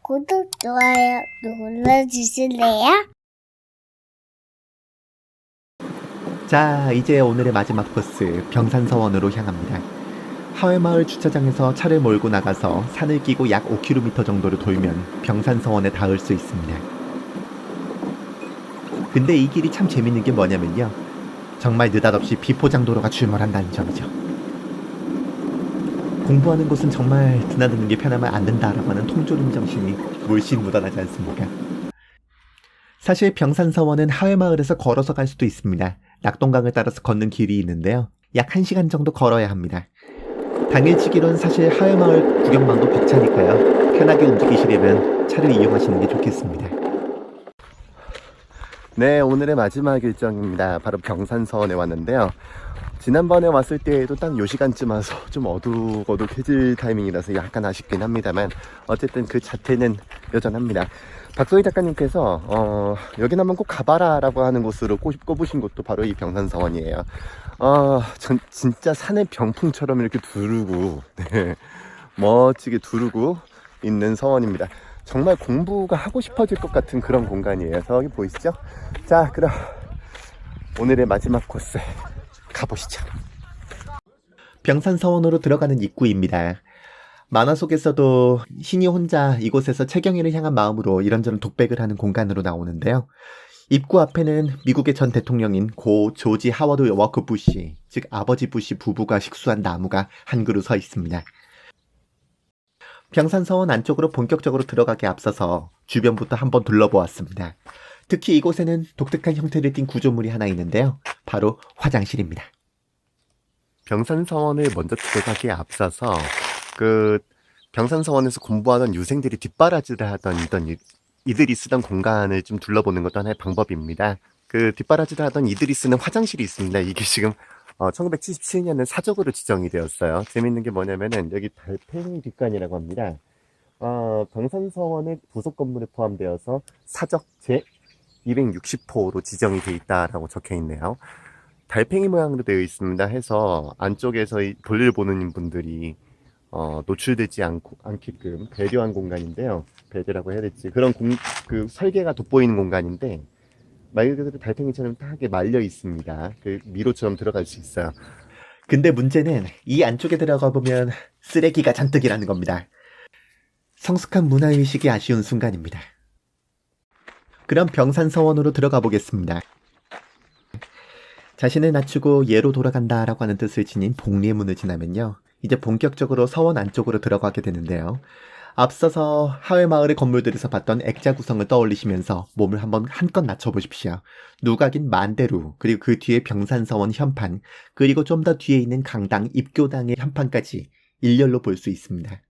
구독, 좋아요 눌러주실래요? 자, 이제 오늘의 마지막 코스 병산서원으로 향합니다. 하회마을 주차장에서 차를 몰고 나가서 산을 끼고 약 5km 정도를 돌면 병산서원에 닿을 수 있습니다. 근데 이 길이 참 재밌는 게 뭐냐면요, 정말 느닷없이 비포장도로가 출몰한다는 점이죠. 공부하는 곳은 정말 드나드는 게 편하면 안 된다라고 하는 통조림 정신이 물씬 묻어나지 않습니까? 사실 병산서원은 하회마을에서 걸어서 갈 수도 있습니다. 낙동강을 따라서 걷는 길이 있는데요, 약 1시간 정도 걸어야 합니다. 당일치기로는 사실 하회마을 구경만도 벅차니까요, 편하게 움직이시려면 차를 이용하시는 게 좋겠습니다. 네, 오늘의 마지막 일정입니다. 바로 병산서원에 왔는데요, 지난번에 왔을 때에도 딱 요 시간쯤 와서 좀 어둑어둑해질 타이밍이라서 약간 아쉽긴 합니다만 어쨌든 그 자태는 여전합니다. 박소희 작가님께서 여긴 한번 꼭 가봐라 라고 하는 곳으로 꼽으신 곳도 바로 이 병산서원이에요. 전 진짜 산의 병풍처럼 이렇게 두르고, 네, 멋지게 두르고 있는 서원입니다. 정말 공부가 하고 싶어질 것 같은 그런 공간이에요. 저기 보이시죠? 자, 그럼 오늘의 마지막 코스 가보시죠. 병산서원으로 들어가는 입구입니다. 만화 속에서도 신이 혼자 이곳에서 채경이를 향한 마음으로 이런저런 독백을 하는 공간으로 나오는데요, 입구 앞에는 미국의 전 대통령인 고 조지 하워드 워크 부시, 즉 아버지 부시 부부가 식수한 나무가 한 그루 서 있습니다. 병산서원 안쪽으로 본격적으로 들어가기 앞서서 주변부터 한번 둘러보았습니다. 특히 이곳에는 독특한 형태를 띤 구조물이 하나 있는데요, 바로 화장실입니다. 병산서원을 먼저 들어가기에 앞서서 병산서원에서 공부하던 유생들이 뒷바라지를 하던 이들이 쓰던 공간을 좀 둘러보는 것도 하나의 방법입니다. 그 뒷바라지를 하던 이들이 쓰는 화장실이 있습니다. 이게 지금 1977년에 사적으로 지정이 되었어요. 재밌는 게 뭐냐면은 여기 달팽이 뒷간이라고 합니다. 병산서원의 부속 건물에 포함되어서 사적 제 260호로 지정이 되어 있다라고 적혀 있네요. 달팽이 모양으로 되어 있습니다 해서 안쪽에서 볼일 보는 분들이 노출되지 않게끔 배려한 공간인데요. 배려라고 해야 될지, 그런 그 설계가 돋보이는 공간인데 말 그대로 달팽이처럼 딱하게 말려 있습니다. 그 미로처럼 들어갈 수 있어요. 근데 문제는 이 안쪽에 들어가 보면 쓰레기가 잔뜩이라는 겁니다. 성숙한 문화의식이 아쉬운 순간입니다. 그럼 병산서원으로 들어가 보겠습니다. 자신을 낮추고 예로 돌아간다라고 하는 뜻을 지닌 복리의 문을 지나면요, 이제 본격적으로 서원 안쪽으로 들어가게 되는데요, 앞서서 하회마을의 건물들에서 봤던 액자 구성을 떠올리시면서 몸을 한번 한껏 낮춰보십시오. 누각인 만대루, 그리고 그 뒤에 병산서원 현판, 그리고 좀 더 뒤에 있는 강당 입교당의 현판까지 일렬로 볼 수 있습니다.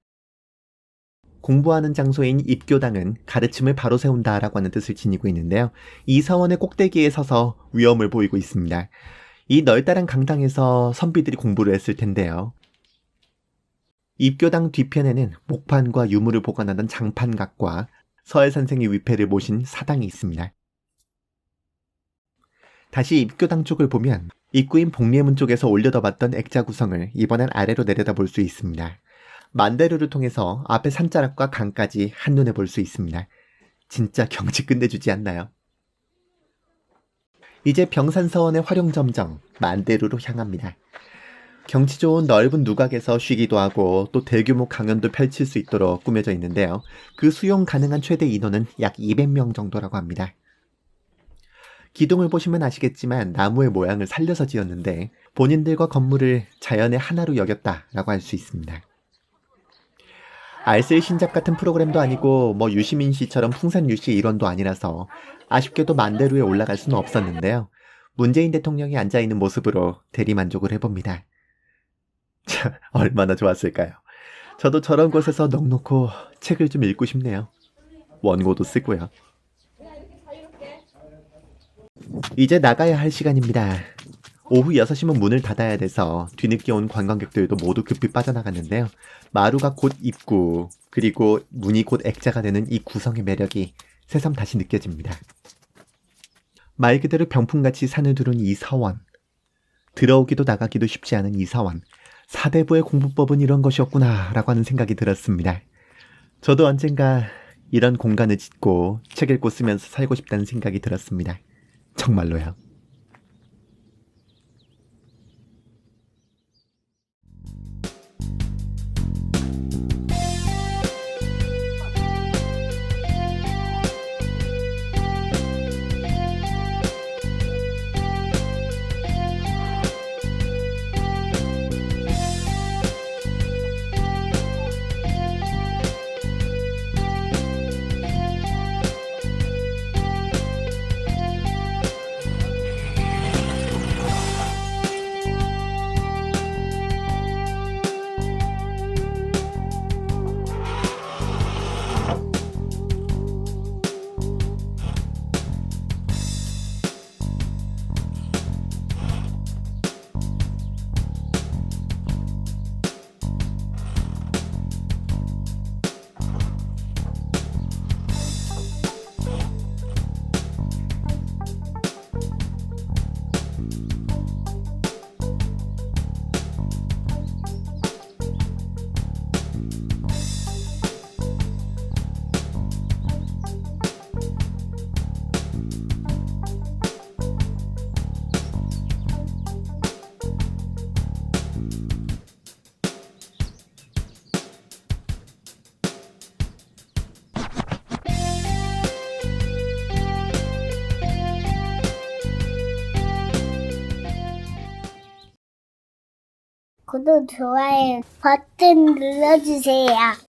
공부하는 장소인 입교당은 가르침을 바로 세운다라고 하는 뜻을 지니고 있는데요, 이 서원의 꼭대기에 서서 위엄을 보이고 있습니다. 이 널따란 강당에서 선비들이 공부를 했을 텐데요, 입교당 뒤편에는 목판과 유물을 보관하던 장판각과 서해 선생의 위패를 모신 사당이 있습니다. 다시 입교당 쪽을 보면 입구인 복리문 쪽에서 올려다봤던 액자 구성을 이번엔 아래로 내려다 볼 수 있습니다. 만대루를 통해서 앞에 산자락과 강까지 한눈에 볼 수 있습니다. 진짜 경치 끝내주지 않나요? 이제 병산서원의 활용점정 만대루로 향합니다. 경치 좋은 넓은 누각에서 쉬기도 하고 또 대규모 강연도 펼칠 수 있도록 꾸며져 있는데요, 그 수용 가능한 최대 인원은 약 200명 정도라고 합니다. 기둥을 보시면 아시겠지만 나무의 모양을 살려서 지었는데 본인들과 건물을 자연의 하나로 여겼다라고 할 수 있습니다. 알쓸 신잡 같은 프로그램도 아니고 유시민 씨처럼 풍산 유씨 일원도 아니라서 아쉽게도 만대루에 올라갈 수는 없었는데요, 문재인 대통령이 앉아있는 모습으로 대리만족을 해봅니다. 참, 얼마나 좋았을까요? 저도 저런 곳에서 넋놓고 책을 좀 읽고 싶네요. 원고도 쓰고요. 이제 나가야 할 시간입니다. 오후 6시면 문을 닫아야 돼서 뒤늦게 온 관광객들도 모두 급히 빠져나갔는데요, 마루가 곧 입구, 그리고 문이 곧 액자가 되는 이 구성의 매력이 새삼 다시 느껴집니다. 말 그대로 병풍같이 산을 두른 이 서원, 들어오기도 나가기도 쉽지 않은 이 서원, 사대부의 공부법은 이런 것이었구나 라고 하는 생각이 들었습니다. 저도 언젠가 이런 공간을 짓고 책 읽고 쓰면서 살고 싶다는 생각이 들었습니다. 정말로요. 구독, 좋아요 버튼 눌러주세요.